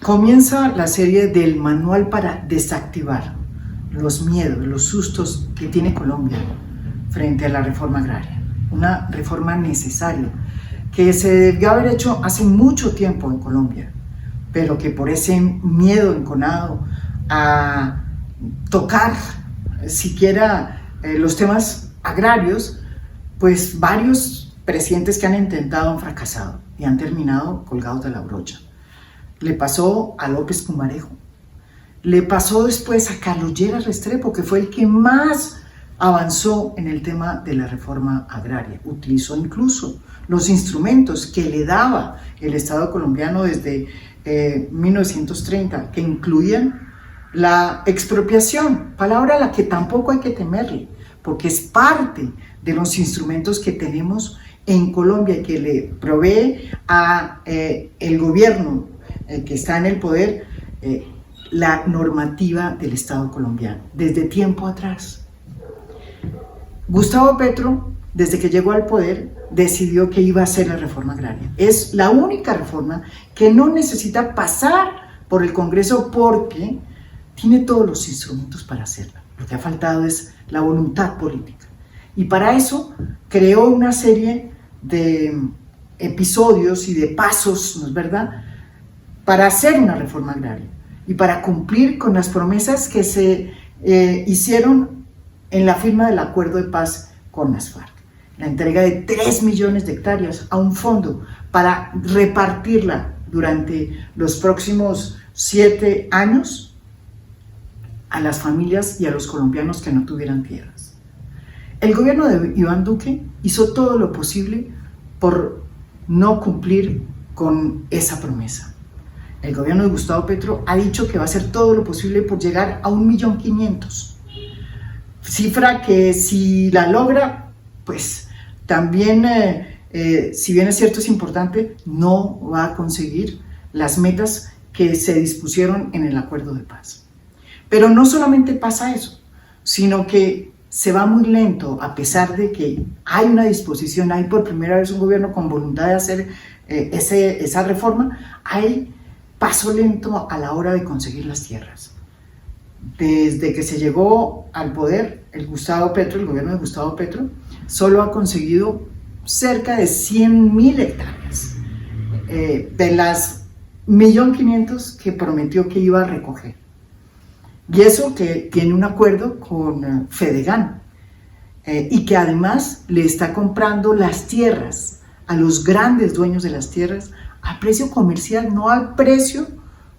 Comienza la serie del manual para desactivar los miedos, los sustos que tiene Colombia frente a la reforma agraria. Una reforma necesaria que se debió haber hecho hace mucho tiempo en Colombia, pero que por ese miedo enconado a tocar siquiera los temas agrarios, pues varios presidentes que han intentado han fracasado y han terminado colgados de la brocha. Le pasó a López Pumarejo, le pasó después a Carlos Lleras Restrepo, que fue el que más avanzó en el tema de la reforma agraria. Utilizó incluso los instrumentos que le daba el Estado colombiano desde 1930, que incluían la expropiación, palabra a la que tampoco hay que temerle, porque es parte de los instrumentos que tenemos en Colombia y que le provee a el gobierno que está en el poder la normativa del Estado colombiano, desde tiempo atrás. Gustavo Petro, desde que llegó al poder, decidió que iba a hacer la reforma agraria. Es la única reforma que no necesita pasar por el Congreso porque tiene todos los instrumentos para hacerla. Lo que ha faltado es la voluntad política. Y para eso creó una serie de episodios y de pasos, ¿no es verdad?, para hacer una reforma agraria y para cumplir con las promesas que se hicieron en la firma del acuerdo de paz con las FARC. La entrega de 3 millones de hectáreas a un fondo para repartirla durante los próximos 7 años a las familias y a los colombianos que no tuvieran tierras. El gobierno de Iván Duque hizo todo lo posible por no cumplir con esa promesa. El gobierno de Gustavo Petro ha dicho que va a hacer todo lo posible por llegar a 1.500.000, cifra que si la logra, pues también, si bien es cierto, es importante, no va a conseguir las metas que se dispusieron en el acuerdo de paz. Pero no solamente pasa eso, sino que se va muy lento, a pesar de que hay una disposición, hay por primera vez un gobierno con voluntad de hacer esa reforma, hay paso lento a la hora de conseguir las tierras. Desde que se llegó al poder, el gobierno de Gustavo Petro, solo ha conseguido cerca de 100.000 hectáreas de las 1.500.000 que prometió que iba a recoger. Y eso que tiene un acuerdo con Fedegan y que además le está comprando las tierras a los grandes dueños de las tierras a precio comercial, no al precio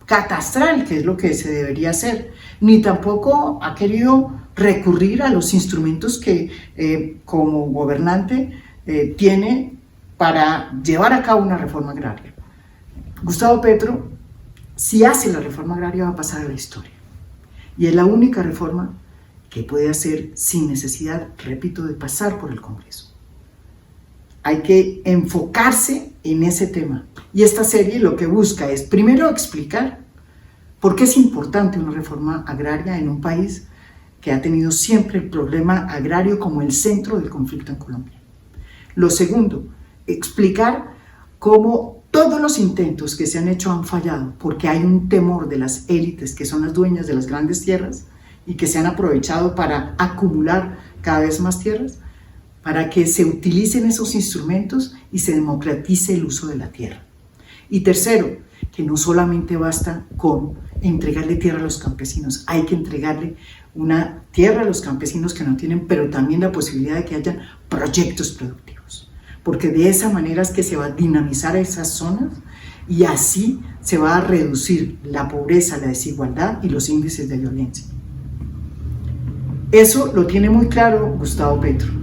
catastral, que es lo que se debería hacer, ni tampoco ha querido recurrir a los instrumentos que como gobernante tiene para llevar a cabo una reforma agraria. Gustavo Petro, si hace la reforma agraria, va a pasar a la historia. Y es la única reforma que puede hacer sin necesidad, repito, de pasar por el Congreso. Hay que enfocarse en ese tema. Y esta serie lo que busca es, primero, explicar por qué es importante una reforma agraria en un país que ha tenido siempre el problema agrario como el centro del conflicto en Colombia. Lo segundo, explicar cómo todos los intentos que se han hecho han fallado, porque hay un temor de las élites que son las dueñas de las grandes tierras y que se han aprovechado para acumular cada vez más tierras, para que se utilicen esos instrumentos y se democratice el uso de la tierra. Y tercero, que no solamente basta con entregarle tierra a los campesinos, hay que entregarle una tierra a los campesinos que no tienen, pero también la posibilidad de que haya proyectos productivos, porque de esa manera es que se va a dinamizar esas zonas y así se va a reducir la pobreza, la desigualdad y los índices de violencia. Eso lo tiene muy claro Gustavo Petro.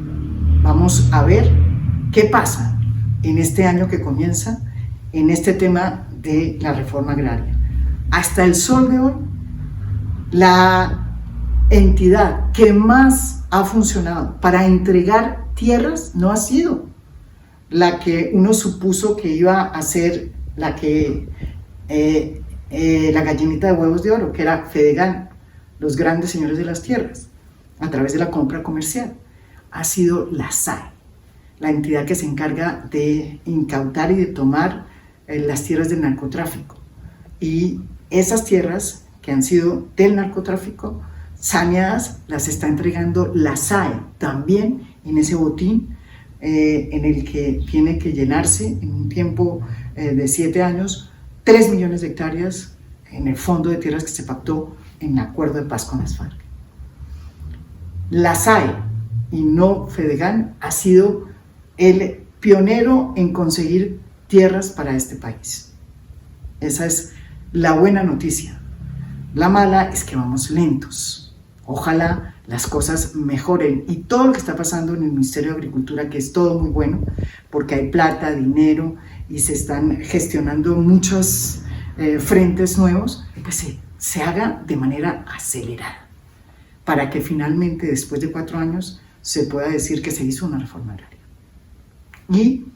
Vamos a ver qué pasa en este año que comienza en este tema de la reforma agraria. Hasta el sol de hoy, la entidad que más ha funcionado para entregar tierras no ha sido la que uno supuso que iba a ser la gallinita de huevos de oro, que era Fedegan, los grandes señores de las tierras, a través de la compra comercial. Ha sido la SAE, la entidad que se encarga de incautar y de tomar las tierras del narcotráfico y esas tierras que han sido del narcotráfico, saneadas, las está entregando la SAE también en ese botín en el que tiene que llenarse en un tiempo de 7 años 3 millones de hectáreas en el fondo de tierras que se pactó en el acuerdo de paz con las FARC. La SAE y no Fedegan ha sido el pionero en conseguir tierras para este país. Esa es la buena noticia. La mala es que vamos lentos. Ojalá las cosas mejoren y todo lo que está pasando en el Ministerio de Agricultura, que es todo muy bueno, porque hay plata, dinero y se están gestionando muchos frentes nuevos, pues se haga de manera acelerada, para que finalmente, después de 4 años, se pueda decir que se hizo una reforma agraria. Y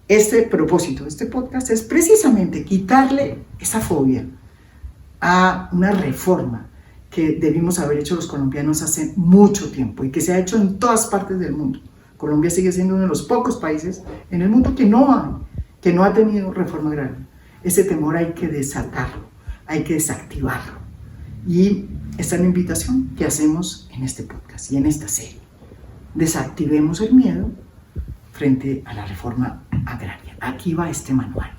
este propósito de este podcast es precisamente quitarle esa fobia a una reforma que debimos haber hecho los colombianos hace mucho tiempo y que se ha hecho en todas partes del mundo. Colombia sigue siendo uno de los pocos países en el mundo que no ha tenido reforma agraria. Ese temor hay que desatarlo, hay que desactivarlo. Y esta es la invitación que hacemos en este podcast y en esta serie. Desactivemos el miedo frente a la reforma agraria. Aquí va este manual.